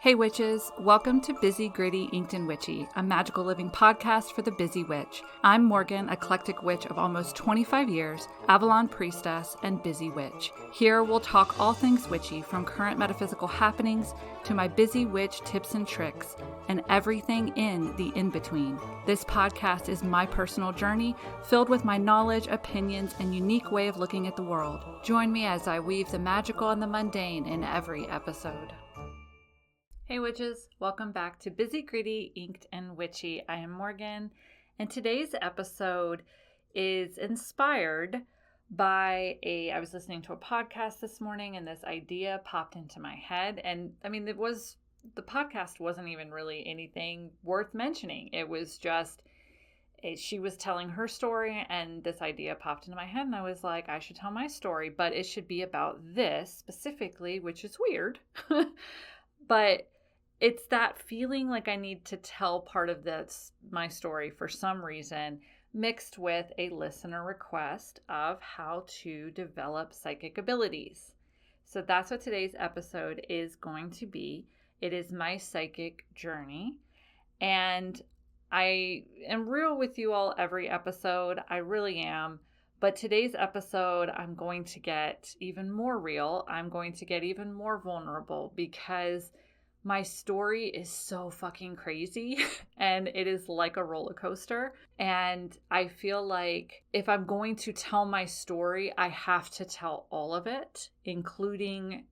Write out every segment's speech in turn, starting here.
Hey witches, welcome to Busy, Gritty, Inked, and Witchy, a magical living podcast for the busy witch. I'm Morgan, eclectic witch of almost 25 years, Avalon priestess, and busy witch. Here we'll talk all things witchy, from current metaphysical happenings to my busy witch tips and tricks, and everything in the in-between. This podcast is my personal journey, filled with my knowledge, opinions, and unique way of looking at the world. Join me as I weave the magical and the mundane in every episode. Hey witches, welcome back to Busy, Gritty, Inked, and Witchy. I am Morgan, and today's episode is inspired by I was listening to a podcast this morning, and this idea popped into my head. And I mean, the podcast wasn't even really anything worth mentioning. It was just, she was telling her story, and this idea popped into my head, and I was like, I should tell my story, but it should be about this specifically, which is weird. But it's that feeling like I need to tell part of my story for some reason, mixed with a listener request of how to develop psychic abilities. So that's what today's episode is going to be. It is my psychic journey. And I am real with you all every episode. I really am. But today's episode, I'm going to get even more real. I'm going to get even more vulnerable because my story is so fucking crazy and it is like a roller coaster. And I feel like if I'm going to tell my story, I have to tell all of it, including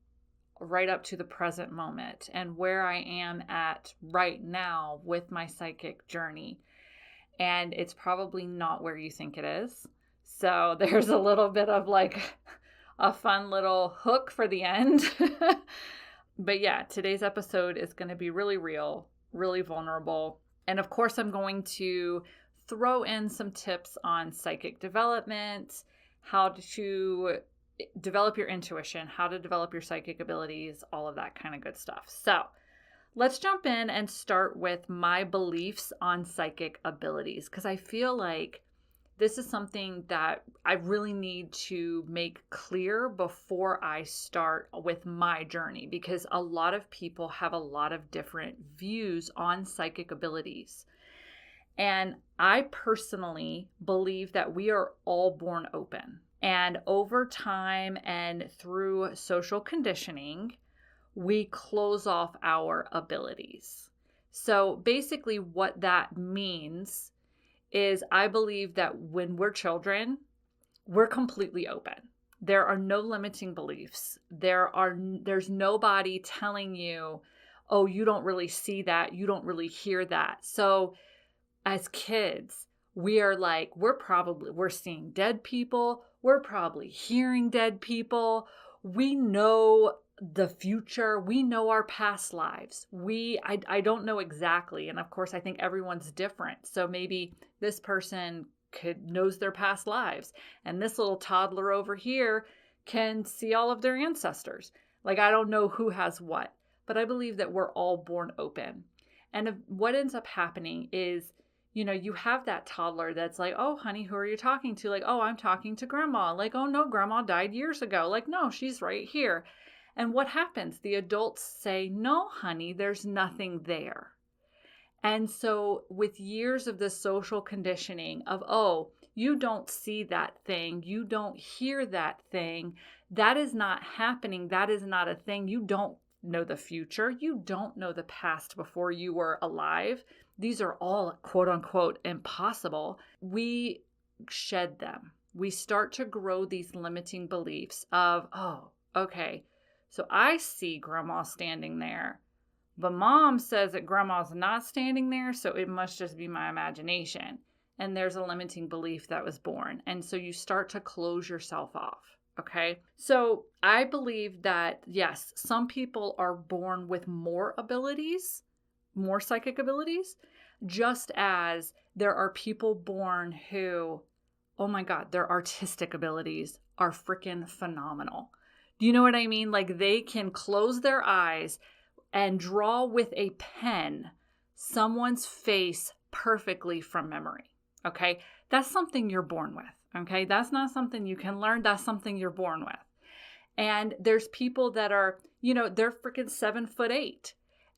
right up to the present moment and where I am at right now with my psychic journey. And it's probably not where you think it is. So there's a little bit of like a fun little hook for the end. But yeah, today's episode is going to be really real, really vulnerable. And of course, I'm going to throw in some tips on psychic development, how to develop your intuition, how to develop your psychic abilities, all of that kind of good stuff. So let's jump in and start with my beliefs on psychic abilities, because I feel like this is something that I really need to make clear before I start with my journey, because a lot of people have a lot of different views on psychic abilities. And I personally believe that we are all born open. And over time and through social conditioning, we close off our abilities. So basically what that means is I believe that when we're children, we're completely open. There are no limiting beliefs. There's nobody telling you, oh, you don't really see that. You don't really hear that. So as kids, we're seeing dead people. We're probably hearing dead people. We know the future. We know our past lives. I don't know exactly. And of course, I think everyone's different. So maybe this person knows their past lives, and this little toddler over here can see all of their ancestors. Like, I don't know who has what, but I believe that we're all born open. And what ends up happening is, you have that toddler that's like, oh, honey, who are you talking to? Like, oh, I'm talking to grandma. Like, oh no, grandma died years ago. Like, no, she's right here. And what happens? The adults say, no, honey, there's nothing there. And so with years of this social conditioning of, oh, you don't see that thing, you don't hear that thing, that is not happening, that is not a thing, you don't know the future, you don't know the past before you were alive, these are all quote unquote impossible, we shed them. We start to grow these limiting beliefs of, oh, okay, so I see grandma standing there, but mom says that grandma's not standing there, so it must just be my imagination. And there's a limiting belief that was born. And so you start to close yourself off, okay? So I believe that, yes, some people are born with more abilities, more psychic abilities, just as there are people born who, oh my God, their artistic abilities are freaking phenomenal. Do you know what I mean? Like, they can close their eyes and draw with a pen someone's face perfectly from memory. Okay? That's something you're born with. Okay? That's not something you can learn. That's something you're born with. And there's people that are, they're freaking 7'8"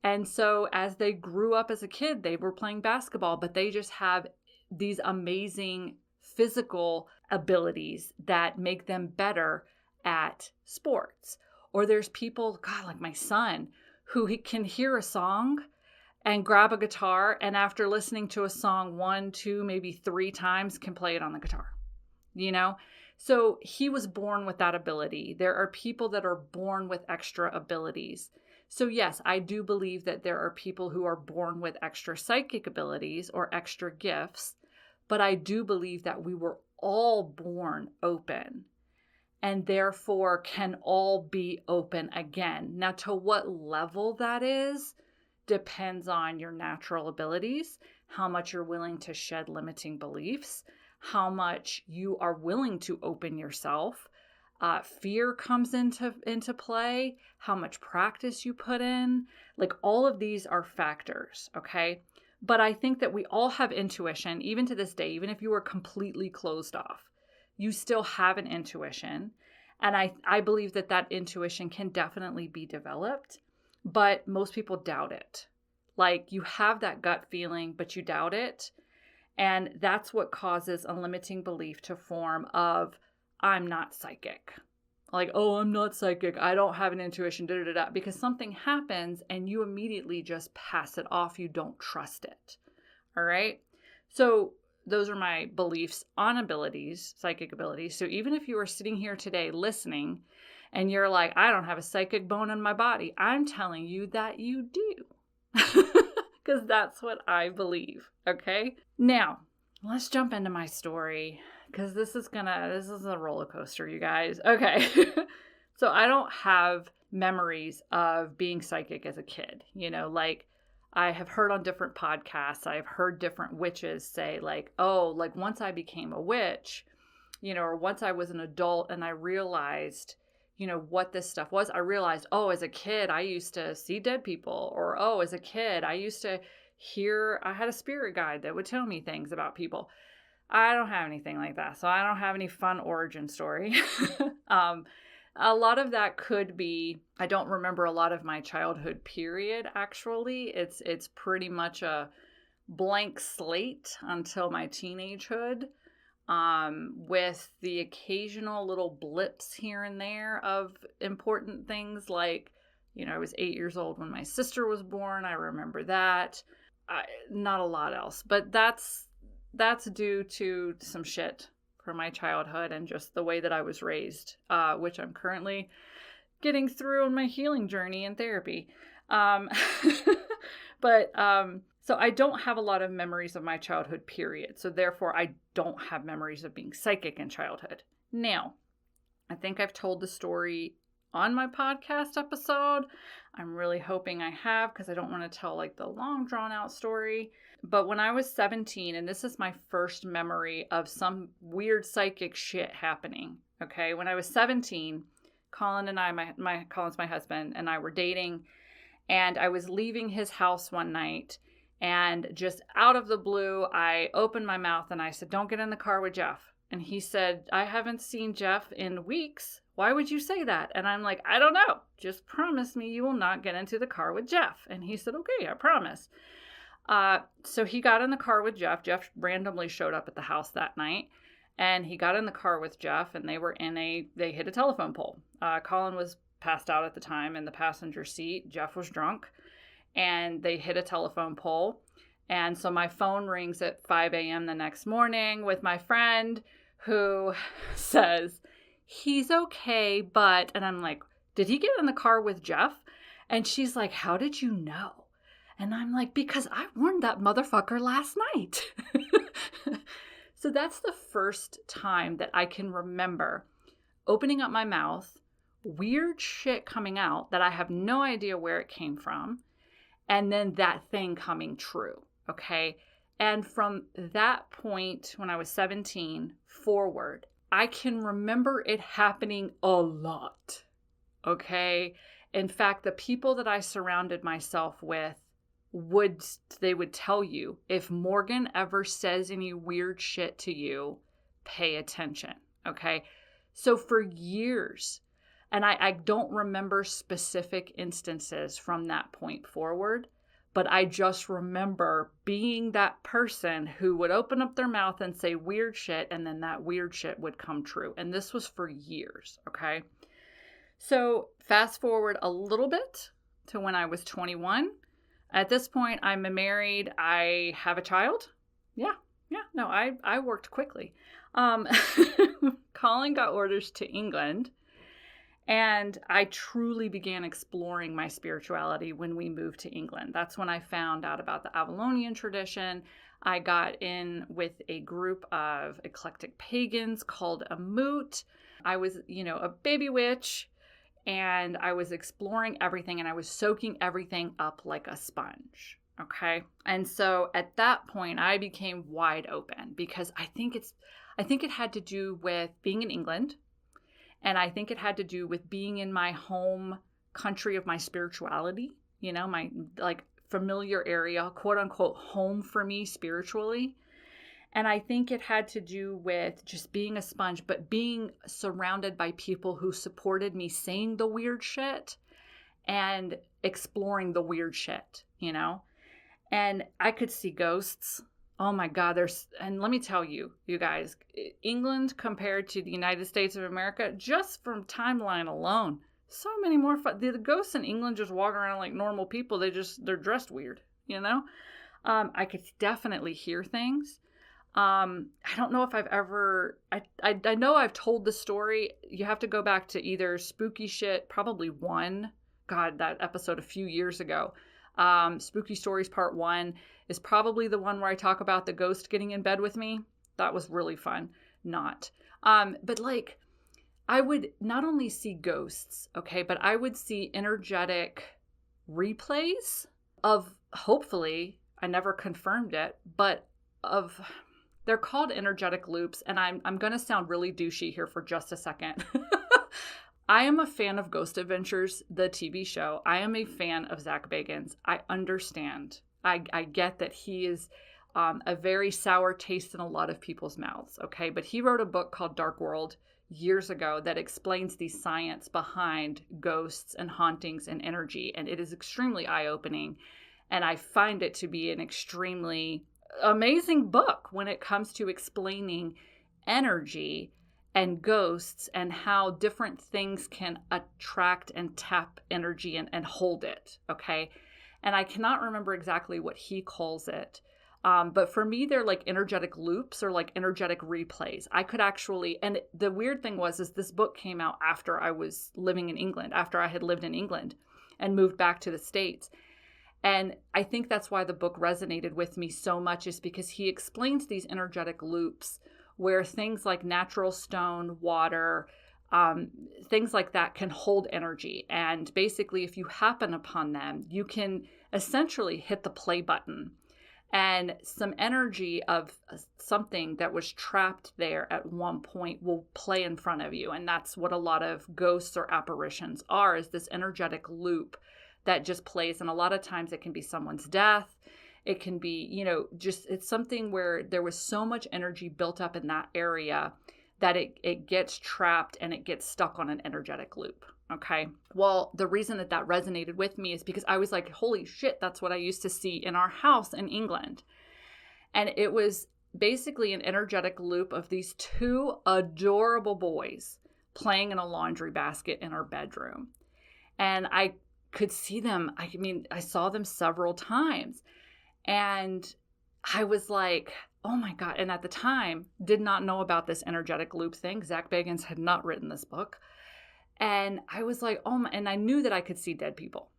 And so as they grew up as a kid, they were playing basketball, but they just have these amazing physical abilities that make them better at sports. Or there's people, God, like my son, who he can hear a song and grab a guitar, and after listening to a song 1, 2, maybe 3 times, can play it on the guitar, you know? So he was born with that ability. There are people that are born with extra abilities. So yes, I do believe that there are people who are born with extra psychic abilities or extra gifts, but I do believe that we were all born open and therefore can all be open again. Now, to what level that is depends on your natural abilities, how much you're willing to shed limiting beliefs, how much you are willing to open yourself. Fear comes into play, how much practice you put in. Like, all of these are factors, okay? But I think that we all have intuition, even to this day, even if you are completely closed off, you still have an intuition. And I believe that that intuition can definitely be developed, but most people doubt it. Like, you have that gut feeling, but you doubt it. And that's what causes a limiting belief to form of, I'm not psychic. Like, oh, I'm not psychic. I don't have an intuition, because something happens and you immediately just pass it off. You don't trust it. All right. So those are my beliefs on abilities, psychic abilities. So even if you are sitting here today listening and you're like, I don't have a psychic bone in my body, I'm telling you that you do. Because that's what I believe. Okay. Now, let's jump into my story, because this is a roller coaster, you guys. Okay. So I don't have memories of being psychic as a kid. You know, like, I have heard on different podcasts, I've heard different witches say, like, oh, like, once I became a witch, you know, or once I was an adult and I realized, you know, what this stuff was, I realized, oh, as a kid, I used to see dead people. Or, oh, as a kid, I used to I had a spirit guide that would tell me things about people. I don't have anything like that. So I don't have any fun origin story. A lot of that could be, I don't remember a lot of my childhood period, actually. It's pretty much a blank slate until my teenagehood, with the occasional little blips here and there of important things. Like, you know, I was 8 years old when my sister was born. I remember that. Not a lot else, but that's due to some shit from my childhood and just the way that I was raised, which I'm currently getting through on my healing journey in therapy. So I don't have a lot of memories of my childhood period. So therefore, I don't have memories of being psychic in childhood. Now, I think I've told the story on my podcast episode. I'm really hoping I have, because I don't want to tell like the long drawn out story. But when I was 17, and this is my first memory of some weird psychic shit happening. Okay. When I was 17, Colin and I, Colin's my husband, and I were dating, and I was leaving his house one night, and just out of the blue, I opened my mouth and I said, don't get in the car with Jeff. And he said, I haven't seen Jeff in weeks. Why would you say that? And I'm like, I don't know. Just promise me you will not get into the car with Jeff. And he said, okay, I promise. So he got in the car with Jeff. Jeff randomly showed up at the house that night, and he got in the car with Jeff, and they hit a telephone pole. Colin was passed out at the time in the passenger seat. Jeff was drunk, and they hit a telephone pole. And so my phone rings at 5 a.m. the next morning with my friend, who says, he's okay, but, and I'm like, did he get in the car with Jeff? And she's like, how did you know? And I'm like, because I warned that motherfucker last night. So that's the first time that I can remember opening up my mouth, weird shit coming out that I have no idea where it came from, and then that thing coming true, okay? And from that point, when I was 17 forward, I can remember it happening a lot, okay? In fact, the people that I surrounded myself with would tell you, if Morgan ever says any weird shit to you, pay attention, okay? So for years, And I don't remember specific instances from that point forward, but I just remember being that person who would open up their mouth and say weird shit, and then that weird shit would come true. And this was for years, okay? So fast forward a little bit to when I was 21. At this point, I'm married. I have a child. Yeah. No, I worked quickly. Colin got orders to England. And I truly began exploring my spirituality when we moved to England. That's when I found out about the Avalonian tradition. I got in with a group of eclectic pagans called a moot. I was, a baby witch, and I was exploring everything, and I was soaking everything up like a sponge. Okay. And so at that point, I became wide open because I think it had to do with being in England. And I think it had to do with being in my home country of my spirituality, my like familiar area, quote unquote, home for me spiritually. And I think it had to do with just being a sponge, but being surrounded by people who supported me saying the weird shit and exploring the weird shit, And I could see ghosts. Oh my God, and let me tell you, you guys, England compared to the United States of America, just from timeline alone, so many more fun. The ghosts in England just walk around like normal people. They're dressed weird, I could definitely hear things. I don't know if I've ever, I know I've told the story. You have to go back to either Spooky Shit, probably that episode a few years ago. Spooky Stories Part 1 is probably the one where I talk about the ghost getting in bed with me. That was really fun. But like, I would not only see ghosts, okay, but I would see energetic replays of, hopefully, I never confirmed it, but they're called energetic loops, and I'm going to sound really douchey here for just a second. I am a fan of Ghost Adventures, the TV show. I am a fan of Zach Bagans. I understand. I get that he is a very sour taste in a lot of people's mouths, okay? But he wrote a book called Dark World years ago that explains the science behind ghosts and hauntings and energy, and it is extremely eye-opening. And I find it to be an extremely amazing book when it comes to explaining energy and ghosts and how different things can attract and tap energy and hold it, okay? And I cannot remember exactly what he calls it, but for me, they're like energetic loops or like energetic replays. I could actually, and the weird thing is this book came out after I was living in England, after I had lived in England and moved back to the States. And I think that's why the book resonated with me so much, is because he explains these energetic loops where things like natural stone, water, things like that can hold energy. And basically, if you happen upon them, you can essentially hit the play button. And some energy of something that was trapped there at one point will play in front of you. And that's what a lot of ghosts or apparitions are, is this energetic loop that just plays. And a lot of times it can be someone's death. It can be, it's something where there was so much energy built up in that area that it gets trapped and it gets stuck on an energetic loop. Okay. Well, the reason that resonated with me is because I was like, holy shit, that's what I used to see in our house in England. And it was basically an energetic loop of these two adorable boys playing in a laundry basket in our bedroom. And I could see them. I saw them several times. And I was like, oh my God. And at the time, did not know about this energetic loop thing. Zach Bagans had not written this book. And I was like, oh my, and I knew that I could see dead people.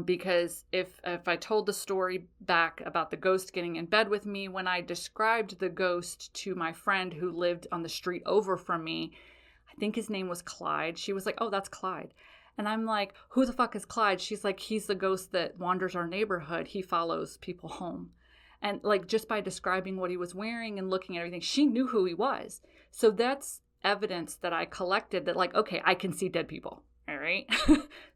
Because if I told the story back about the ghost getting in bed with me, when I described the ghost to my friend who lived on the street over from me, I think his name was Clyde. She was like, oh, that's Clyde. And I'm like, who the fuck is Clyde? She's like, he's the ghost that wanders our neighborhood. He follows people home. And like, just by describing what he was wearing and looking at everything, she knew who he was. So that's evidence that I collected that like, okay, I can see dead people. All right.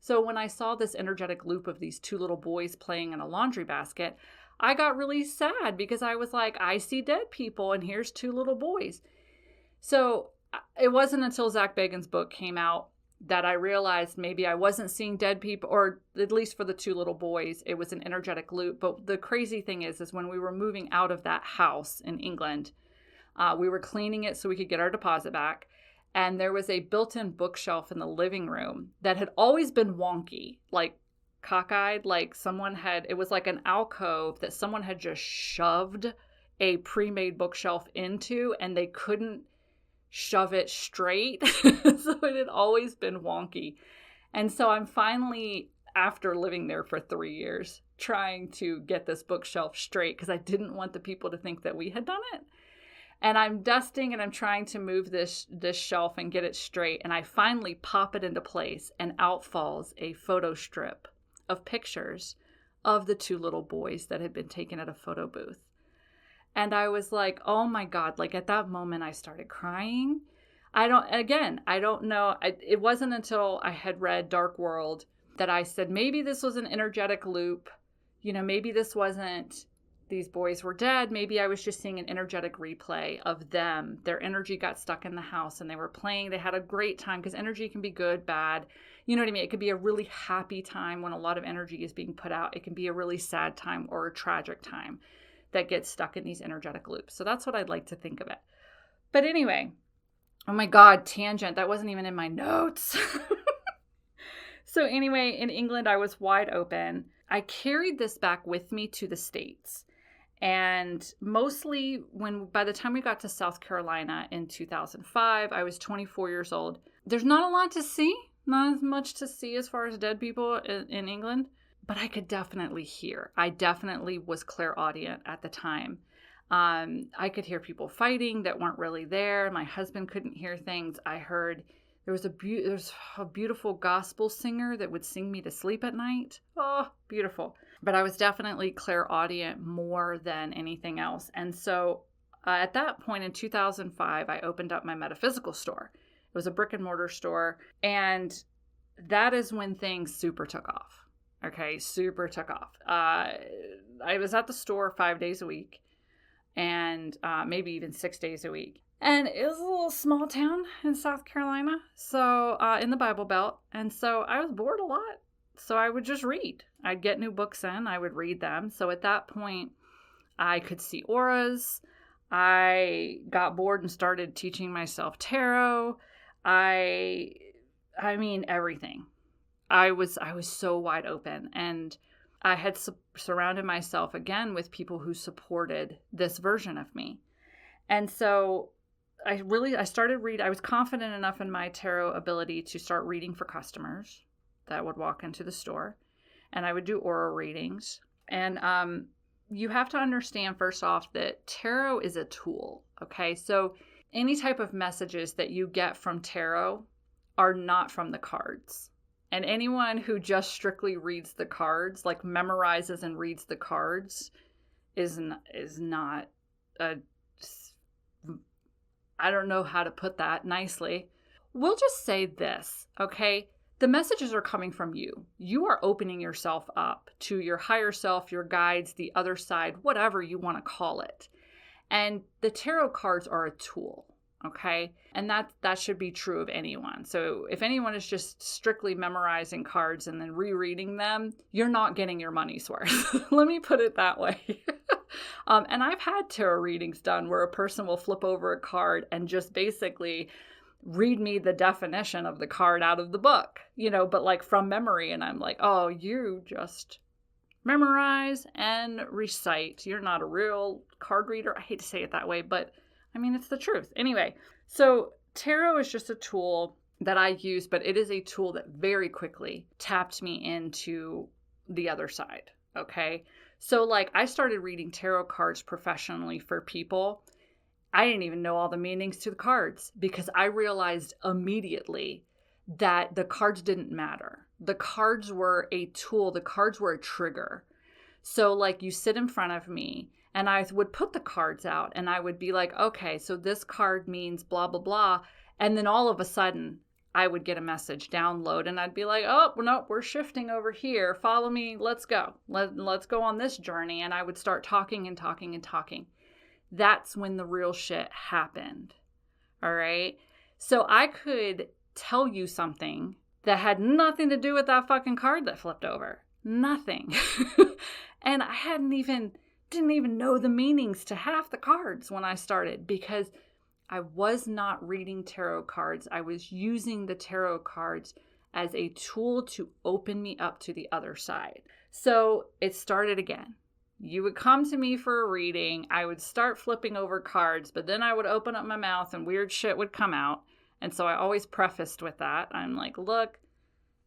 So when I saw this energetic loop of these two little boys playing in a laundry basket, I got really sad because I was like, I see dead people and here's two little boys. So it wasn't until Zach Bagans' book came out that I realized maybe I wasn't seeing dead people, or at least for the two little boys, it was an energetic loop. But the crazy thing is when we were moving out of that house in England, we were cleaning it so we could get our deposit back. And there was a built-in bookshelf in the living room that had always been wonky, like cockeyed, like it was like an alcove that someone had just shoved a pre-made bookshelf into, and they couldn't shove it straight. So it had always been wonky. And so I'm finally, after living there for 3 years, trying to get this bookshelf straight because I didn't want the people to think that we had done it. And I'm dusting and I'm trying to move this shelf and get it straight. And I finally pop it into place, and out falls a photo strip of pictures of the two little boys that had been taken at a photo booth. And I was like, oh my God, like at that moment I started crying. I don't know. It wasn't until I had read Dark World that I said, maybe this was an energetic loop. Maybe this wasn't, these boys were dead. Maybe I was just seeing an energetic replay of them. Their energy got stuck in the house and they were playing. They had a great time, because energy can be good, bad. You know what I mean? It could be a really happy time when a lot of energy is being put out. It can be a really sad time or a tragic time that gets stuck in these energetic loops. So that's what I'd like to think of it. But anyway, oh my God, tangent. That wasn't even in my notes. So anyway, in England, I was wide open. I carried this back with me to the States. And mostly by the time we got to South Carolina in 2005, I was 24 years old. There's not a lot to see, not as much to see as far as dead people in England. But I could definitely hear. I definitely was clairaudient at the time. I could hear people fighting that weren't really there. My husband couldn't hear things. I heard there was a beautiful gospel singer that would sing me to sleep at night. Oh, beautiful. But I was definitely clairaudient more than anything else. And so at that point in 2005, I opened up my metaphysical store. It was a brick and mortar store. And that is when things super took off. Okay, super took off. I was at the store 5 days a week, and maybe even 6 days a week. And it was a little small town in South Carolina, so in the Bible Belt. And so I was bored a lot. So I would just read. I'd get new books in, I would read them. So at that point, I could see auras. I got bored and started teaching myself tarot. I mean, everything. I was so wide open, and I had surrounded myself again with people who supported this version of me. And so I started reading. I was confident enough in my tarot ability to start reading for customers that would walk into the store, and I would do aura readings. And you have to understand first off that tarot is a tool. Okay. So any type of messages that you get from tarot are not from the cards. And anyone who just strictly reads the cards, like memorizes and reads the cards, is not I don't know how to put that nicely. We'll just say this, okay? The messages are coming from you. You are opening yourself up to your higher self, your guides, the other side, whatever you want to call it. And the tarot cards are a tool. Okay. And that should be true of anyone. So if anyone is just strictly memorizing cards and then rereading them, you're not getting your money's worth. Let me put it that way. And I've had tarot readings done where a person will flip over a card and just basically read me the definition of the card out of the book, but like from memory. And I'm like, oh, you just memorize and recite. You're not a real card reader. I hate to say it that way, but I mean, it's the truth. Anyway, so tarot is just a tool that I use, but it is a tool that very quickly tapped me into the other side. Okay. So like I started reading tarot cards professionally for people. I didn't even know all the meanings to the cards because I realized immediately that the cards didn't matter. The cards were a tool. The cards were a trigger. So like you sit in front of me and I would put the cards out and I would be like, okay, so this card means blah, blah, blah. And then all of a sudden I would get a message download and I'd be like, oh, no, we're shifting over here. Follow me. Let's go. Let's go on this journey. And I would start talking and talking and talking. That's when the real shit happened. All right. So I could tell you something that had nothing to do with that fucking card that flipped over. Nothing. And I didn't even know the meanings to half the cards when I started, because I was not reading tarot cards. I was using the tarot cards as a tool to open me up to the other side. So it started again. You would come to me for a reading. I would start flipping over cards, but then I would open up my mouth and weird shit would come out. And so I always prefaced with that. I'm like, look,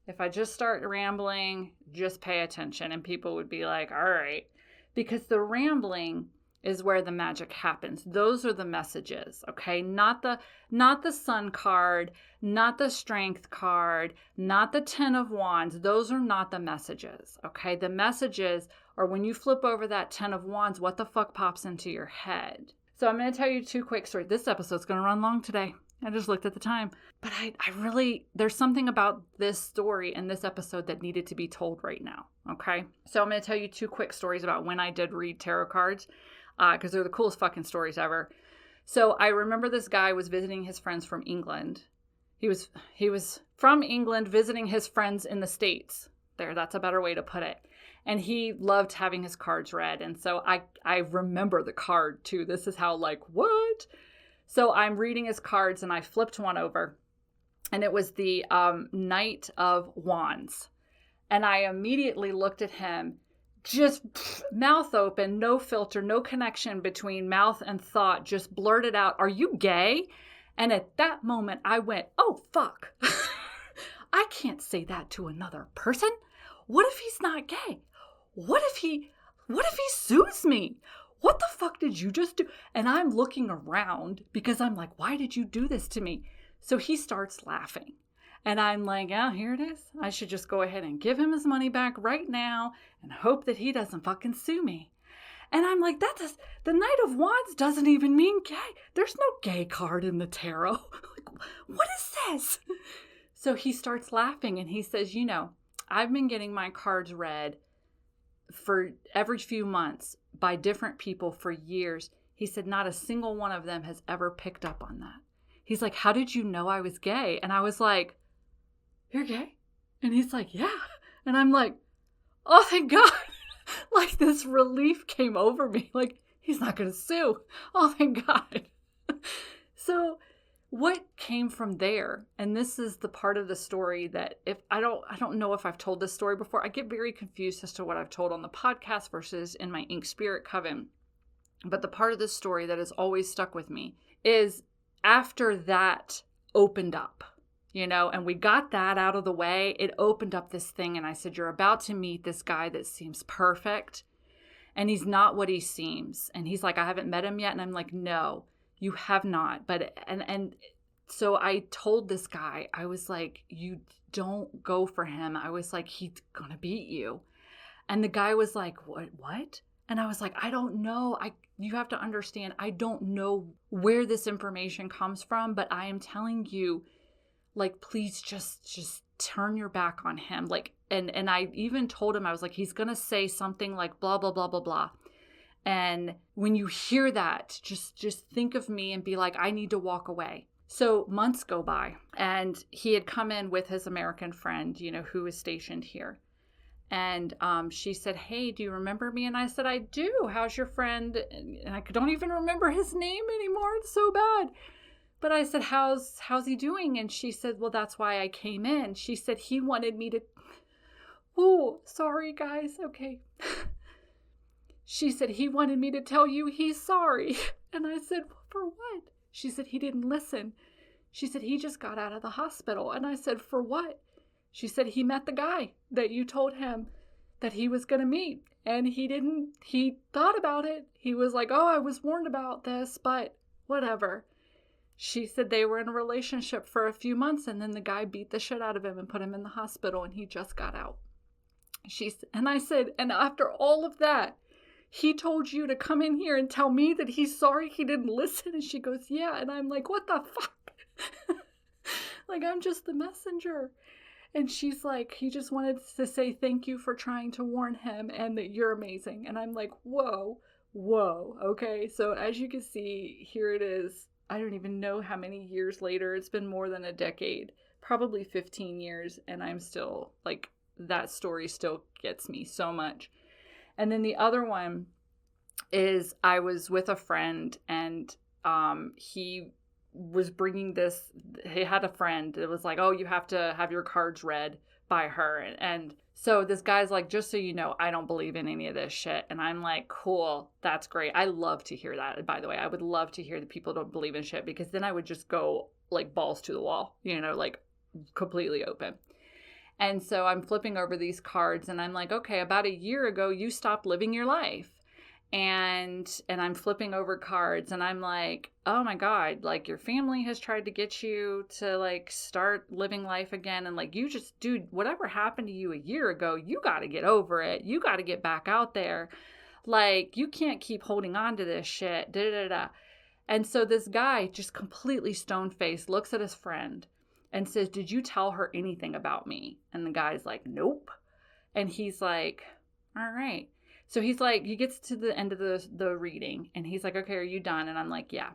if I just start rambling, just pay attention. And people would be like, all right. Because the rambling is where the magic happens. Those are the messages, okay? Not the Sun card, not the Strength card, not the Ten of Wands. Those are not the messages, okay? The messages are when you flip over that Ten of Wands, what the fuck pops into your head? So I'm going to tell you 2 quick stories. This episode's going to run long today. I just looked at the time. But I really, there's something about this story and this episode that needed to be told right now, okay? So I'm going to tell you 2 quick stories about when I did read tarot cards, because they're the coolest fucking stories ever. So I remember this guy was visiting his friends from England. He was from England visiting his friends in the States. That's a better way to put it. And he loved having his cards read. And so I remember the card too. This is how, like, what? So I'm reading his cards and I flipped one over. And it was the Knight of Wands. And I immediately looked at him, just mouth open, no filter, no connection between mouth and thought, just blurted out, "Are you gay?" And at that moment I went, oh, fuck. I can't say that to another person. What if he's not gay? What if he sues me? What the fuck did you just do? And I'm looking around because I'm like, why did you do this to me? So he starts laughing. And I'm like, oh, here it is. I should just go ahead and give him his money back right now and hope that he doesn't fucking sue me. And I'm like, the Knight of Wands doesn't even mean gay. There's no gay card in the tarot. Like, what is this? So he starts laughing and he says, I've been getting my cards read for every few months by different people for years. He said, not a single one of them has ever picked up on that. He's like, how did you know I was gay? And I was like, you're gay? And he's like, yeah. And I'm like, oh, thank God. Like this relief came over me. Like, he's not going to sue. Oh, thank God. So what came from there, and this is the part of the story that I don't know if I've told this story before. I get very confused as to what I've told on the podcast versus in my Ink Spirit Coven. But the part of this story that has always stuck with me is after that opened up, and we got that out of the way, it opened up this thing. And I said, you're about to meet this guy that seems perfect. And he's not what he seems. And he's like, I haven't met him yet. And I'm like, no, you have not. But, and so I told this guy, I was like, you don't go for him. I was like, he's going to beat you. And the guy was like, what? And I was like, I don't know. You have to understand, I don't know where this information comes from, but I am telling you, like, please just turn your back on him. Like, and I even told him, I was like, he's going to say something like blah, blah, blah, blah, blah. And when you hear that, just think of me and be like, I need to walk away. So months go by and he had come in with his American friend, who is stationed here. And she said, hey, do you remember me? And I said, I do. How's your friend? And I don't even remember his name anymore. It's so bad. But I said, how's he doing? And she said, well, that's why I came in. She said, he wanted me to, oh, sorry, guys. Okay. She said, he wanted me to tell you he's sorry. And I said, for what? She said, he didn't listen. She said, he just got out of the hospital. And I said, for what? She said, he met the guy that you told him that he was going to meet. And he thought about it. He was like, oh, I was warned about this, but whatever. She said they were in a relationship for a few months and then the guy beat the shit out of him and put him in the hospital and he just got out. And I said, and after all of that, he told you to come in here and tell me that he's sorry he didn't listen? And she goes, yeah. And I'm like, what the fuck? Like, I'm just the messenger. And she's like, he just wanted to say thank you for trying to warn him and that you're amazing. And I'm like, whoa. Okay. So as you can see, here it is. I don't even know how many years later. It's been more than a decade probably 15 years, and I'm still, like, that story still gets me so much. And then the other one is I was with a friend, and he was bringing this. He had a friend. It was like, oh, you have to have your cards read by her. And so this guy's like, just so you know, I don't believe in any of this shit. And I'm like, cool, that's great. I love to hear that, by the way. I would love to hear that people don't believe in shit, because then I would just go like balls to the wall, like completely open. And so I'm flipping over these cards, and I'm like, okay, about a year ago, you stopped living your life. And I'm flipping over cards, and I'm like, oh my God, like, your family has tried to get you to, like, start living life again. And, like, you just, dude, whatever happened to you a year ago, you got to get over it. You got to get back out there. Like, you can't keep holding on to this shit. Da, da, da. And so this guy, just completely stone-faced, looks at his friend and says, did you tell her anything about me? And the guy's like, nope. And he's like, all right. So he's like, he gets to the end of the reading, and he's like, okay, are you done? And I'm like, yeah.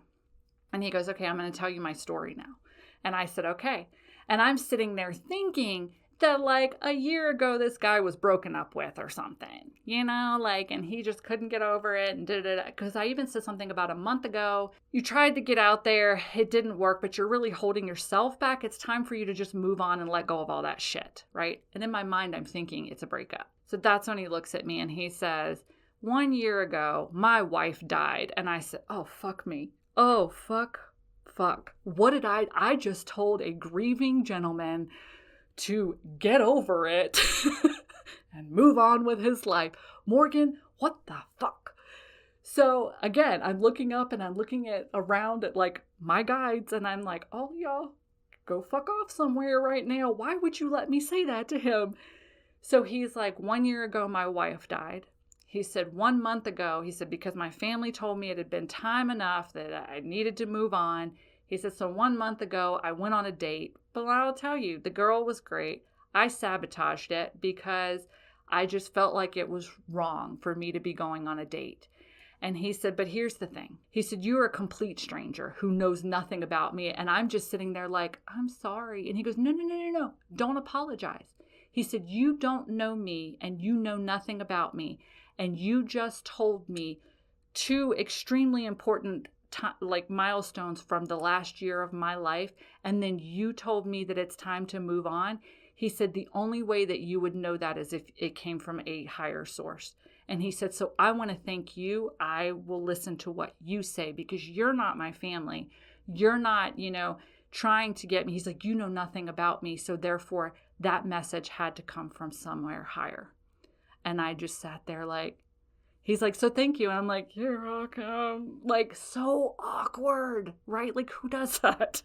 And he goes, okay, I'm going to tell you my story now. And I said, okay. And I'm sitting there thinking that, like, a year ago, this guy was broken up with or something, like, and he just couldn't get over it. And because I even said something about a month ago, you tried to get out there, it didn't work, but you're really holding yourself back. It's time for you to just move on and let go of all that shit, right? And in my mind, I'm thinking it's a breakup. So that's when he looks at me and he says, 1 year ago, my wife died. And I said, oh, fuck me. Oh, fuck. What did I just told a grieving gentleman to get over it and move on with his life. Morgan, what the fuck? So again, I'm looking up and I'm looking around at, like, my guides, and I'm like, oh, y'all, go fuck off somewhere right now. Why would you let me say that to him? So he's like, 1 year ago, my wife died. He said 1 month ago, he said, because my family told me it had been time enough that I needed to move on. He said, so 1 month ago, I went on a date. But I'll tell you, the girl was great. I sabotaged it because I just felt like it was wrong for me to be going on a date. And he said, but here's the thing. He said, you're a complete stranger who knows nothing about me. And I'm just sitting there like, I'm sorry. And he goes, no. Don't apologize. He said, you don't know me and you know nothing about me. And you just told me 2 extremely important milestones from the last year of my life. And then you told me that it's time to move on. He said, the only way that you would know that is if it came from a higher source. And he said, so I want to thank you. I will listen to what you say because you're not my family. You're not, trying to get me. He's like, you know nothing about me. So therefore that message had to come from somewhere higher. And I just sat there like, he's like, so thank you. And I'm like, you're welcome. Like, so awkward, right? Like, who does that?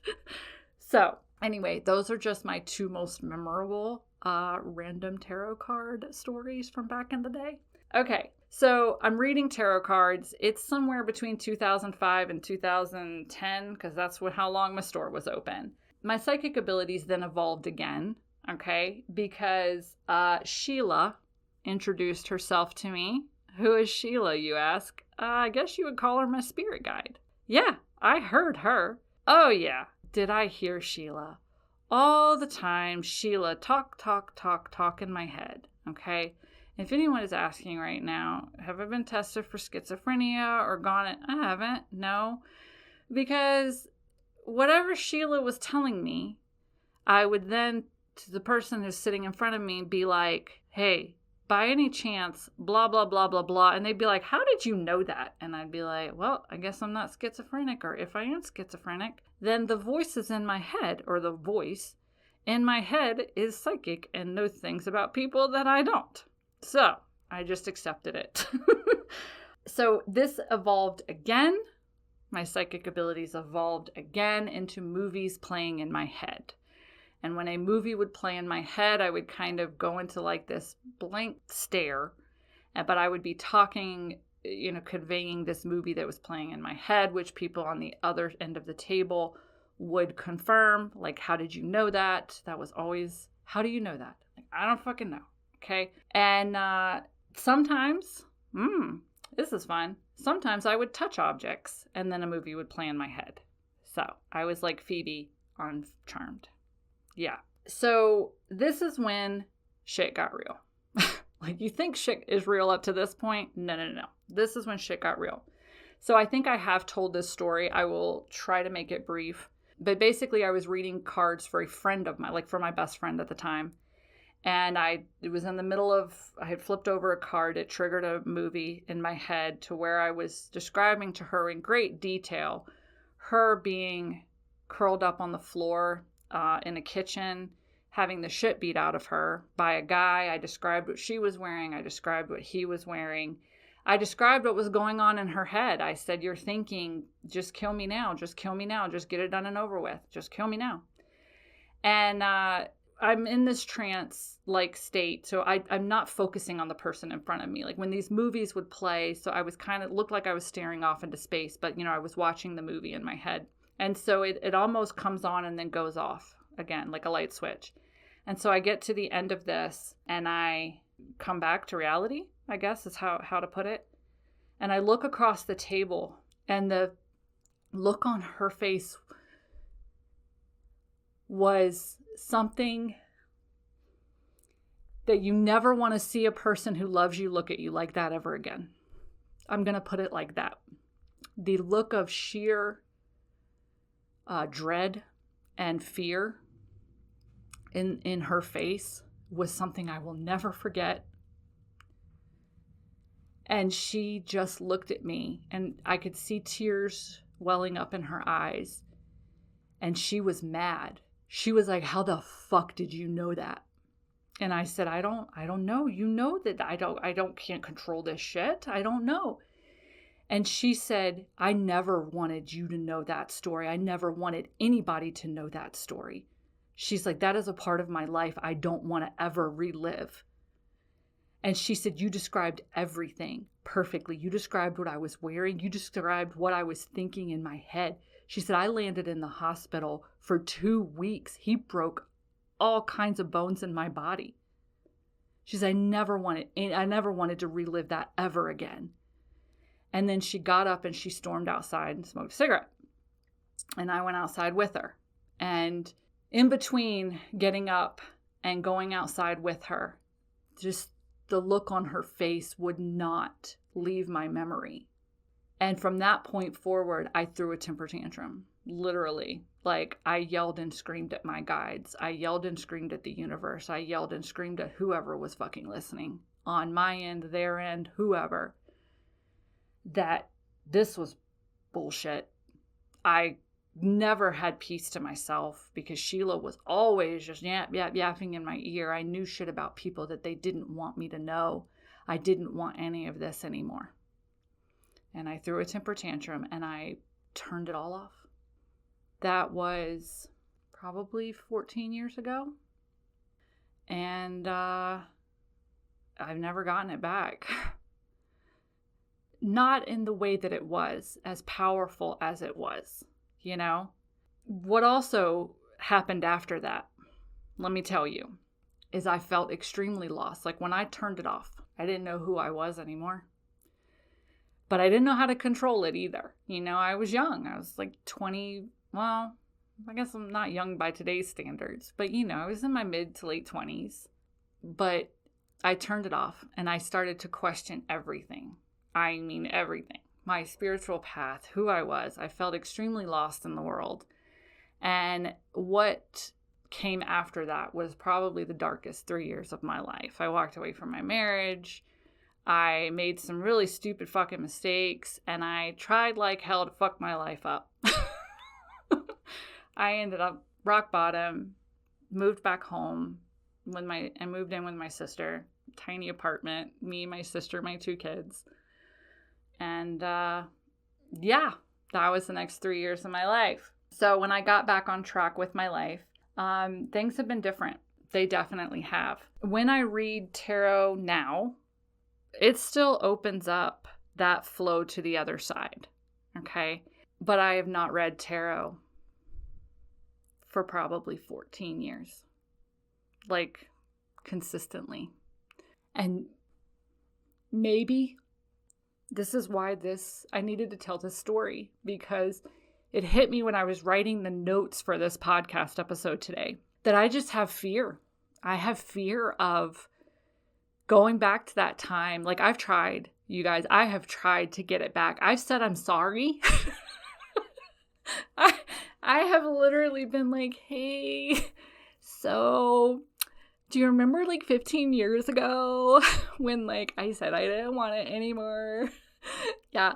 So anyway, those are just my 2 most memorable random tarot card stories from back in the day. Okay, so I'm reading tarot cards. It's somewhere between 2005 and 2010 because that's how long my store was open. My psychic abilities then evolved again, okay, because Sheila introduced herself to me. Who is Sheila, you ask? I guess you would call her my spirit guide. Yeah, I heard her. Oh yeah, did I hear Sheila? All the time, Sheila talk in my head, okay? If anyone is asking right now, have I been tested for schizophrenia or gone it? I haven't, no. Because whatever Sheila was telling me, I would then, to the person who's sitting in front of me, be like, hey, by any chance, blah, blah, blah, blah, blah. And they'd be like, how did you know that? And I'd be like, well, I guess I'm not schizophrenic. Or if I am schizophrenic, then the voices in my head, or the voice in my head is psychic and knows things about people that I don't. So I just accepted it. So this evolved again. My psychic abilities evolved again into movies playing in my head. And when a movie would play in my head, I would kind of go into like this blank stare, but I would be talking, conveying this movie that was playing in my head, which people on the other end of the table would confirm. Like, how did you know that? That was always, how do you know that? Like, I don't fucking know. Okay. And sometimes, this is fun. Sometimes I would touch objects and then a movie would play in my head. So I was like Phoebe on Charmed. Yeah. So this is when shit got real. Like, you think shit is real up to this point? No. This is when shit got real. So I think I have told this story. I will try to make it brief. But basically, I was reading cards for a friend of mine, like for my best friend at the time. And it was in the middle of, I had flipped over a card. It triggered a movie in my head to where I was describing to her in great detail her being curled up on the floor in a kitchen, having the shit beat out of her by a guy. I described what she was wearing. I described what he was wearing. I described what was going on in her head. I said, you're thinking, just kill me now. Just kill me now. Just get it done and over with. Just kill me now. And I'm in this trance-like state. So I'm not focusing on the person in front of me. Like when these movies would play, so I was looked like I was staring off into space, but I was watching the movie in my head. And so it almost comes on and then goes off again, like a light switch. And so I get to the end of this and I come back to reality, I guess is how to put it. And I look across the table and the look on her face was something that you never want to see a person who loves you look at you like that ever again. I'm going to put it like that. The look of sheer dread and fear in her face was something I will never forget. And she just looked at me and I could see tears welling up in her eyes. And she was mad. She was like, how the fuck did you know that? And I said, I don't know. You know that can't control this shit. I don't know. And she said, I never wanted you to know that story. I never wanted anybody to know that story. She's like, that is a part of my life I don't want to ever relive. And she said, you described everything perfectly. You described what I was wearing. You described what I was thinking in my head. She said, I landed in the hospital for 2 weeks. He broke all kinds of bones in my body. She said, I never wanted to relive that ever again. And then she got up and she stormed outside and smoked a cigarette. And I went outside with her. And in between getting up and going outside with her, just the look on her face would not leave my memory. And from that point forward, I threw a temper tantrum, literally. Like, I yelled and screamed at my guides. I yelled and screamed at the universe. I yelled and screamed at whoever was fucking listening, on my end, their end, whoever, that this was bullshit. I never had peace to myself because Sheila was always just yapping in my ear. I knew shit about people that they didn't want me to know. I didn't want any of this anymore. And I threw a temper tantrum and I turned it all off. That was probably 14 years ago. And I've never gotten it back. Not in the way that it was, as powerful as it was, What also happened after that, let me tell you, is I felt extremely lost. Like when I turned it off, I didn't know who I was anymore. But I didn't know how to control it either. I was young. I was like 20. Well, I guess I'm not young by today's standards. But, I was in my mid to late 20s. But I turned it off and I started to question everything. I mean, everything. My spiritual path, who I was. I felt extremely lost in the world. And what came after that was probably the darkest 3 years of my life. I walked away from my marriage. I made some really stupid fucking mistakes, and I tried like hell to fuck my life up. I ended up rock bottom, moved back home I moved in with my sister, tiny apartment, me, my sister, my 2 kids. And that was the next 3 years of my life. So when I got back on track with my life, things have been different. They definitely have. When I read tarot now, it still opens up that flow to the other side, okay? But I have not read tarot for probably 14 years, like consistently. And maybe this is why I needed to tell this story, because it hit me when I was writing the notes for this podcast episode today. that I just have fear. I have fear of going back to that time. Like, I've tried, you guys, I have tried to get it back. I've said I'm sorry. I have literally been like, hey, so do you remember like 15 years ago when like I said I didn't want it anymore? Yeah.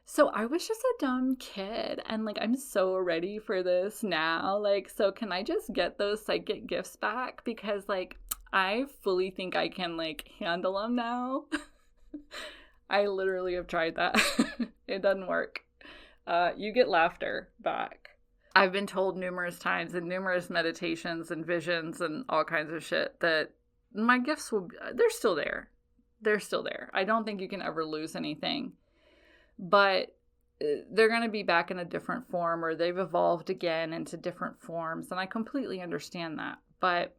So I was just a dumb kid, and like I'm so ready for this now. Like, so can I just get those psychic gifts back? Because like I fully think I can like handle them now. I literally have tried that. It doesn't work. You get laughter back. I've been told numerous times in numerous meditations and visions and all kinds of shit that my gifts they're still there. They're still there. I don't think you can ever lose anything. But they're going to be back in a different form, or they've evolved again into different forms. And I completely understand that. But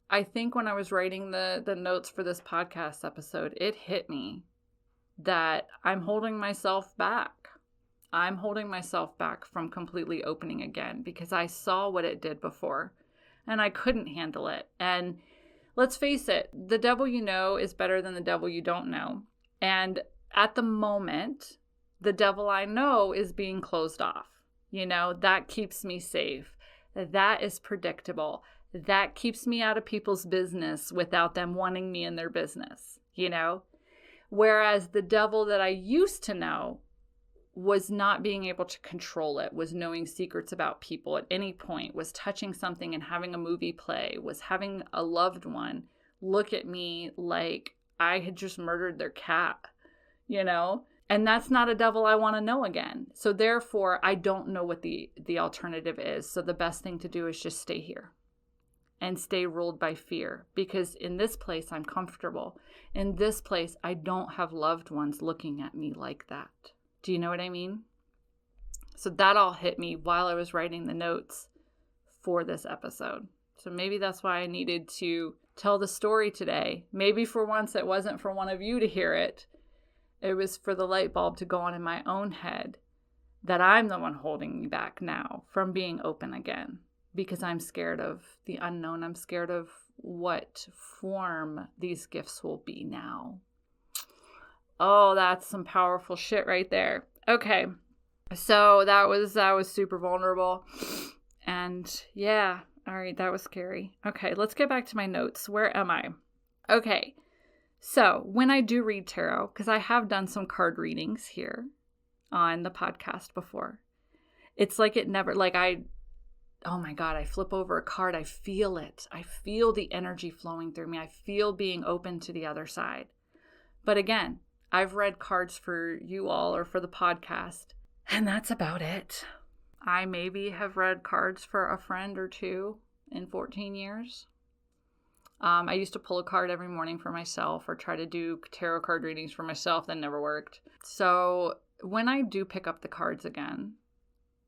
I think when I was writing the notes for this podcast episode, it hit me that I'm holding myself back. I'm holding myself back from completely opening again because I saw what it did before and I couldn't handle it. And let's face it, the devil you know is better than the devil you don't know. And at the moment, the devil I know is being closed off. You know, that keeps me safe. That is predictable. That keeps me out of people's business without them wanting me in their business, you know? Whereas the devil that I used to know was not being able to control it, was knowing secrets about people at any point, was touching something and having a movie play, was having a loved one look at me like I had just murdered their cat, you know? And that's not a devil I want to know again. So therefore, I don't know what the alternative is. So the best thing to do is just stay here and stay ruled by fear. Because in this place, I'm comfortable. In this place, I don't have loved ones looking at me like that. Do you know what I mean? So that all hit me while I was writing the notes for this episode. So maybe that's why I needed to tell the story today. Maybe for once it wasn't for one of you to hear it. It was for the light bulb to go on in my own head that I'm the one holding me back now from being open again. Because I'm scared of the unknown. I'm scared of what form these gifts will be now. Oh, that's some powerful shit right there. Okay. So that was super vulnerable. And yeah, all right, that was scary. Okay, let's get back to my notes. Where am I? Okay. So when I do read tarot, because I have done some card readings here on the podcast before, it's like it never, like oh my God, I flip over a card. I feel it. I feel the energy flowing through me. I feel being open to the other side. But again, I've read cards for you all or for the podcast, and that's about it. I maybe have read cards for a friend or two in 14 years. I used to pull a card every morning for myself or try to do tarot card readings for myself. That never worked. So when I do pick up the cards again,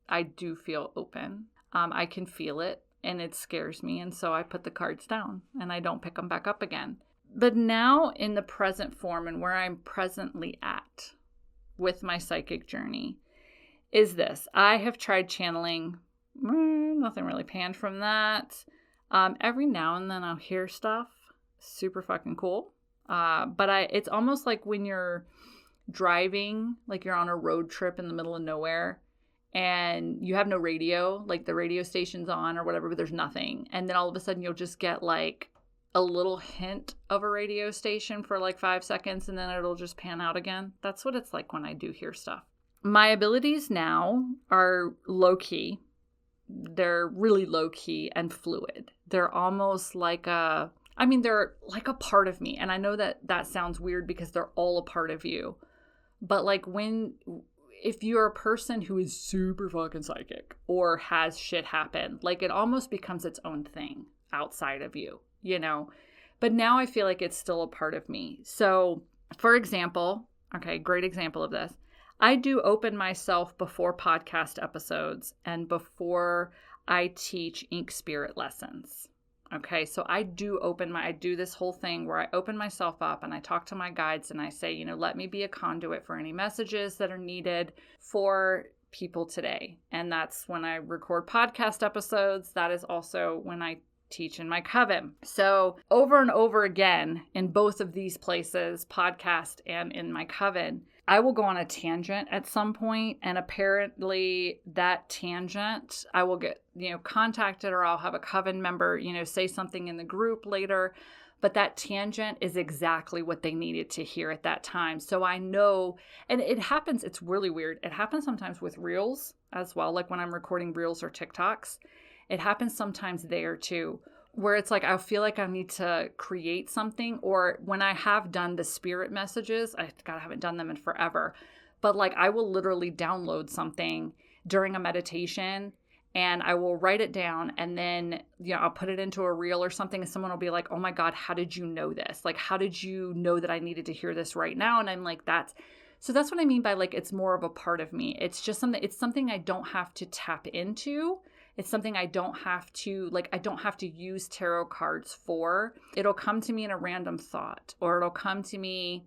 I do feel open. I can feel it and it scares me. And so I put the cards down and I don't pick them back up again. But now in the present form and where I'm presently at with my psychic journey is this. I have tried channeling, nothing really panned from that. Every now and then I'll hear stuff, super fucking cool. But it's almost like when you're driving, like you're on a road trip in the middle of nowhere and you have no radio, like the radio station's on or whatever, but there's nothing. And then all of a sudden you'll just get like a little hint of a radio station for like 5 seconds and then it'll just pan out again. That's what it's like when I do hear stuff. My abilities now are low-key. They're really low-key and fluid. They're almost like they're like a part of me. And I know that sounds weird because they're all a part of you. But like if you're a person who is super fucking psychic or has shit happen, like it almost becomes its own thing outside of you, you know? But now I feel like it's still a part of me. So for example, okay, great example of this. I do open myself before podcast episodes and before I teach ink spirit lessons. Okay, so I do this whole thing where I open myself up and I talk to my guides and I say, let me be a conduit for any messages that are needed for people today. And that's when I record podcast episodes. That is also when I teach in my coven. So over and over again in both of these places, podcast and in my coven, I will go on a tangent at some point, and apparently that tangent, I will get, contacted, or I'll have a coven member, say something in the group later, but that tangent is exactly what they needed to hear at that time. So I know, and it happens, it's really weird. It happens sometimes with Reels as well, like when I'm recording Reels or TikToks. It happens sometimes there too, where it's like I feel like I need to create something, or when I have done the spirit messages, I haven't done them in forever, but like I will literally download something during a meditation and I will write it down, and then I'll put it into a reel or something, and someone will be like, oh my God, how did you know this? Like, how did you know that I needed to hear this right now? And I'm like, that's what I mean by like it's more of a part of me. It's just something I don't have to tap into. It's something I don't have to use tarot cards for. It'll come to me in a random thought, or it'll come to me.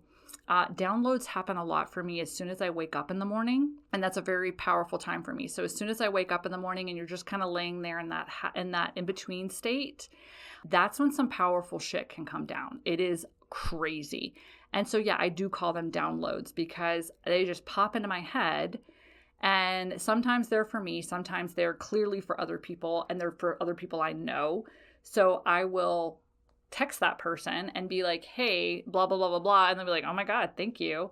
Downloads happen a lot for me as soon as I wake up in the morning. And that's a very powerful time for me. So as soon as I wake up in the morning and you're just kind of laying there in that in-between state, that's when some powerful shit can come down. It is crazy. And so, yeah, I do call them downloads because they just pop into my head. And sometimes they're for me, sometimes they're clearly for other people, and they're for other people I know. So I will text that person and be like, hey, blah, blah, blah, blah, blah. And they'll be like, oh my God, thank you.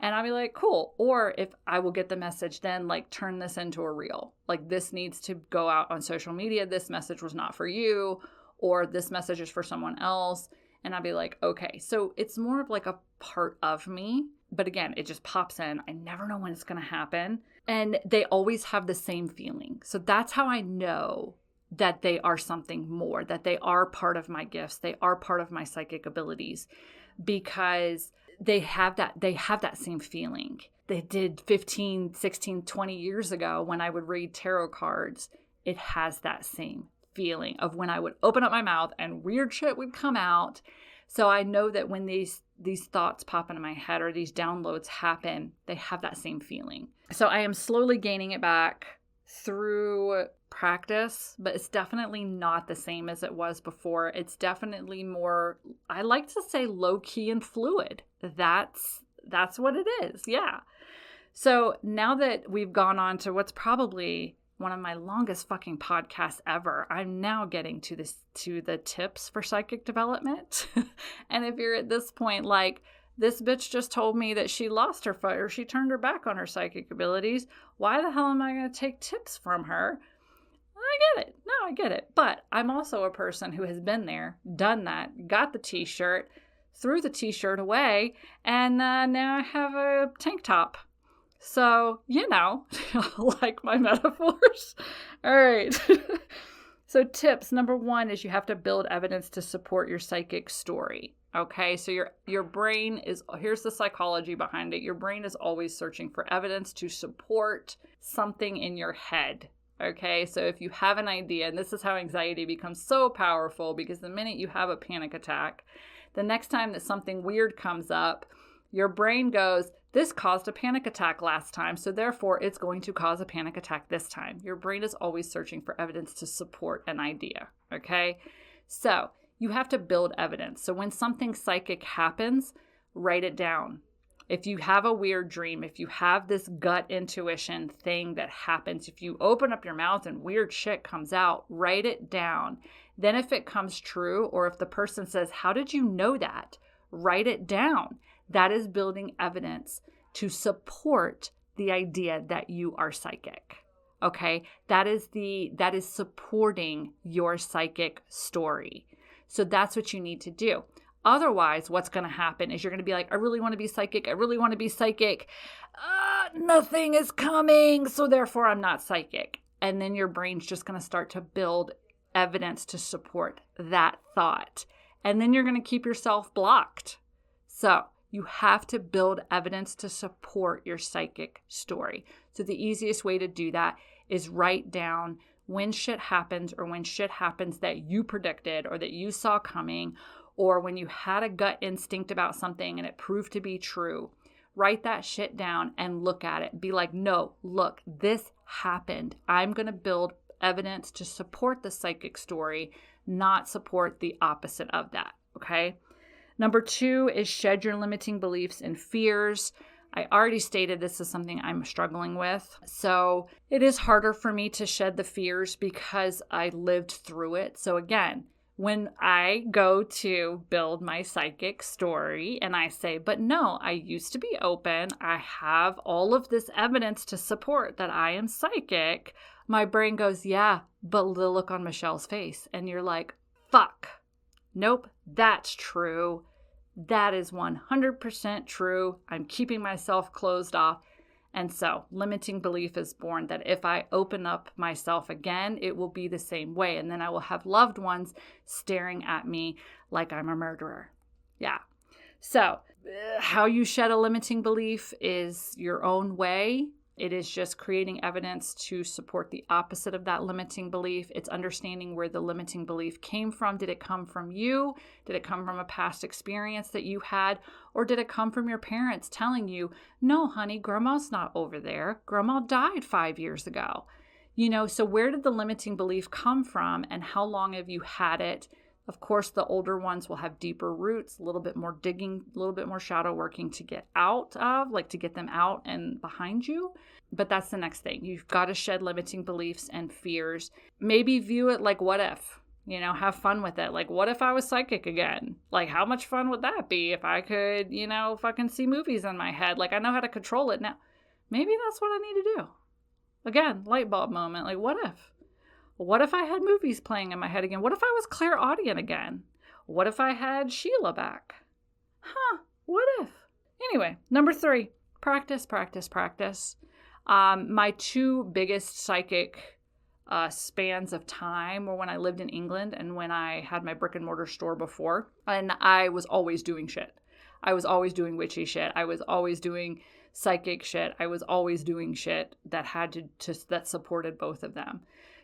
And I'll be like, cool. Or if I will get the message, then like turn this into a reel. Like this needs to go out on social media. This message was not for you, or this message is for someone else. And I'll be like, okay. So it's more of like a part of me. But again, it just pops in. I never know when it's going to happen. And they always have the same feeling. So that's how I know that they are something more, that they are part of my gifts. They are part of my psychic abilities, because they have that same feeling. They did 15, 16, 20 years ago when I would read tarot cards. It has that same feeling of when I would open up my mouth and weird shit would come out. So I know that when these thoughts pop into my head or these downloads happen, they have that same feeling. So I am slowly gaining it back through practice, but it's definitely not the same as it was before. It's definitely more, I like to say, low-key and fluid. That's what it is. Yeah. So now that we've gone on to what's probably one of my longest fucking podcasts ever, I'm now getting to the tips for psychic development. And if you're at this point like, this bitch just told me that she lost her fight, or she turned her back on her psychic abilities, why the hell am I going to take tips from her? I get it. No, I get it. But I'm also a person who has been there, done that, got the t-shirt, threw the t-shirt away, and now I have a tank top. So, like my metaphors. All right. So tips. Number 1 is you have to build evidence to support your psychic story. Okay. So your brain is, here's the psychology behind it. Your brain is always searching for evidence to support something in your head. Okay. So if you have an idea, and this is how anxiety becomes so powerful, because the minute you have a panic attack, the next time that something weird comes up, your brain goes, this caused a panic attack last time, so therefore it's going to cause a panic attack this time. Your brain is always searching for evidence to support an idea, okay? So you have to build evidence. So when something psychic happens, write it down. If you have a weird dream, if you have this gut intuition thing that happens, if you open up your mouth and weird shit comes out, write it down. Then if it comes true, or if the person says, how did you know that? Write it down. That is building evidence to support the idea that you are psychic. Okay? That is supporting your psychic story. So that's what you need to do. Otherwise, what's going to happen is you're going to be like, I really want to be psychic. I really want to be psychic. Nothing is coming, so therefore I'm not psychic. And then your brain's just going to start to build evidence to support that thought. And then you're going to keep yourself blocked. So you have to build evidence to support your psychic story. So the easiest way to do that is write down when shit happens, or when shit happens that you predicted or that you saw coming, or when you had a gut instinct about something and it proved to be true. Write that shit down and look at it. Be like, no, look, this happened. I'm going to build evidence to support the psychic story, not support the opposite of that. Okay. Number 2 is shed your limiting beliefs and fears. I already stated this is something I'm struggling with. So it is harder for me to shed the fears because I lived through it. So again, when I go to build my psychic story and I say, but no, I used to be open. I have all of this evidence to support that I am psychic. My brain goes, yeah, but the look on Michelle's face. And you're like, fuck. Nope, that's true. That is 100% true. I'm keeping myself closed off. And so limiting belief is born that if I open up myself again, it will be the same way. And then I will have loved ones staring at me like I'm a murderer. Yeah. So how you shed a limiting belief is your own way. It is just creating evidence to support the opposite of that limiting belief. It's understanding where the limiting belief came from. Did it come from you? Did it come from a past experience that you had? Or did it come from your parents telling you, no, honey, grandma's not over there. Grandma died 5 years ago. So where did the limiting belief come from and how long have you had it? Of course, the older ones will have deeper roots, a little bit more digging, a little bit more shadow working to get out of, like to get them out and behind you. But that's the next thing. You've got to shed limiting beliefs and fears. Maybe view it like, what if? Have fun with it. Like, what if I was psychic again? Like, how much fun would that be if I could, fucking see movies in my head? Like, I know how to control it now. Maybe that's what I need to do. Again, light bulb moment. Like, what if? What if I had movies playing in my head again? What if I was clairaudient again? What if I had Sheila back? What if? Anyway, number 3, practice, practice, practice. My 2 biggest psychic spans of time were when I lived in England and when I had my brick and mortar store before. And I was always doing shit. I was always doing witchy shit. I was always doing psychic shit. I was always doing shit that had that supported both of them.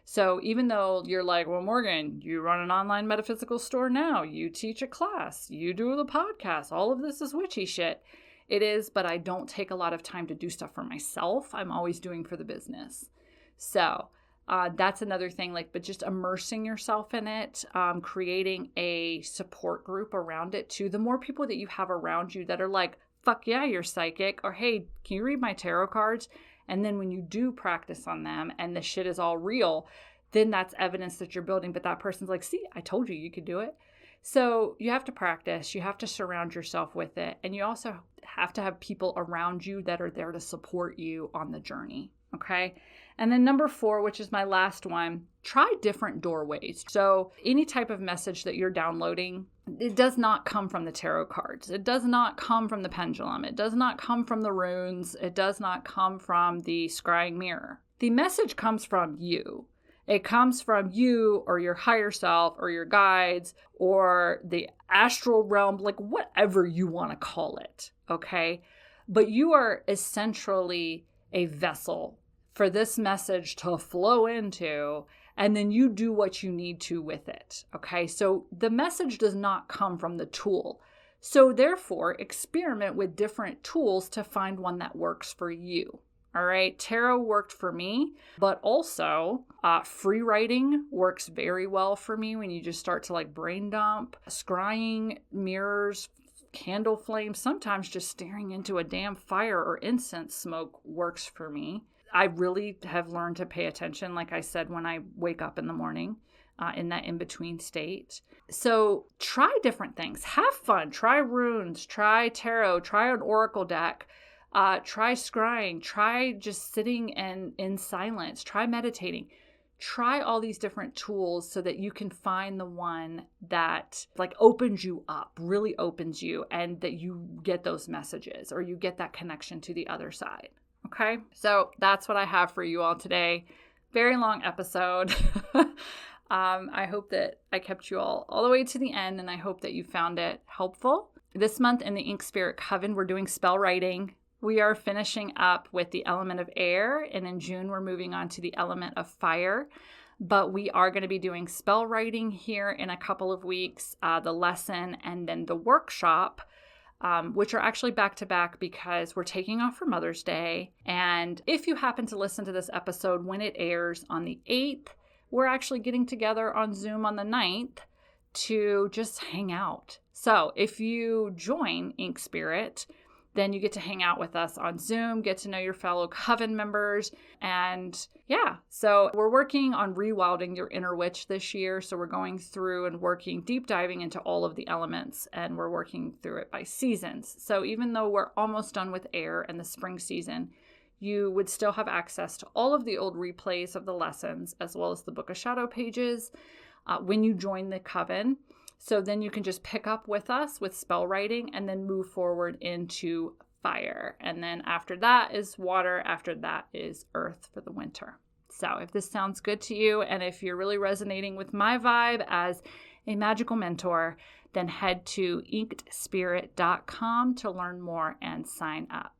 So even though you're like, well, Morgan, you run an online metaphysical store now, you teach a class, you do the podcast, all of this is witchy shit. It is, but I don't take a lot of time to do stuff for myself. I'm always doing for the business. So that's another thing, but just immersing yourself in it, creating a support group around it too. The more people that you have around you that are like, fuck yeah, you're psychic, or hey, can you read my tarot cards? And then when you do practice on them and the shit is all real, then that's evidence that you're building. But that person's like, see, I told you could do it. So you have to practice. You have to surround yourself with it. And you also have to have people around you that are there to support you on the journey. Okay. And then number 4, which is my last one, try different doorways. So any type of message that you're downloading, it does not come from the tarot cards. It does not come from the pendulum. It does not come from the runes. It does not come from the scrying mirror. The message comes from you. It comes from you or your higher self or your guides or the astral realm, like whatever you want to call it. Okay. But you are essentially a vessel for this message to flow into, and then you do what you need to with it. Okay, so the message does not come from the tool. So therefore, experiment with different tools to find one that works for you. All right, tarot worked for me, but also free writing works very well for me when you just start to brain dump, scrying, mirrors, candle flames, sometimes just staring into a damn fire or incense smoke works for me. I really have learned to pay attention, like I said, when I wake up in the morning, in that in-between state. So try different things. Have fun. Try runes. Try tarot. Try an oracle deck. Try scrying. Try just sitting in silence. Try meditating. Try all these different tools so that you can find the one that opens you up, really opens you, and that you get those messages or you get that connection to the other side. Okay, so that's what I have for you all today. Very long episode. I hope that I kept you all the way to the end, and I hope that you found it helpful. This month in the Ink Spirit Coven, we're doing spell writing. We are finishing up with the element of air, and in June, we're moving on to the element of fire. But we are going to be doing spell writing here in a couple of weeks, the lesson, and then the workshop which are actually back to back because we're taking off for Mother's Day. And if you happen to listen to this episode when it airs on the 8th, we're actually getting together on Zoom on the 9th to just hang out. So if you join Ink Spirit, then you get to hang out with us on Zoom, get to know your fellow coven members. And yeah, so we're working on rewilding your inner witch this year. So we're going through and deep diving into all of the elements, and we're working through it by seasons. So even though we're almost done with air and the spring season, you would still have access to all of the old replays of the lessons, as well as the Book of Shadow pages when you join the coven. So then you can just pick up with us with spell writing and then move forward into fire. And then after that is water. After that is earth for the winter. So if this sounds good to you, and if you're really resonating with my vibe as a magical mentor, then head to inkedspirit.com to learn more and sign up.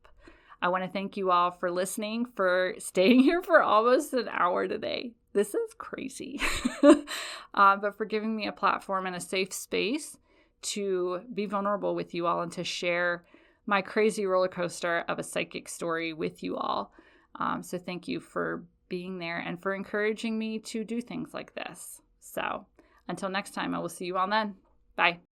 I want to thank you all for listening, for staying here for almost an hour today. This is crazy. But for giving me a platform and a safe space to be vulnerable with you all and to share my crazy roller coaster of a psychic story with you all. So thank you for being there and for encouraging me to do things like this. So until next time, I will see you all then. Bye.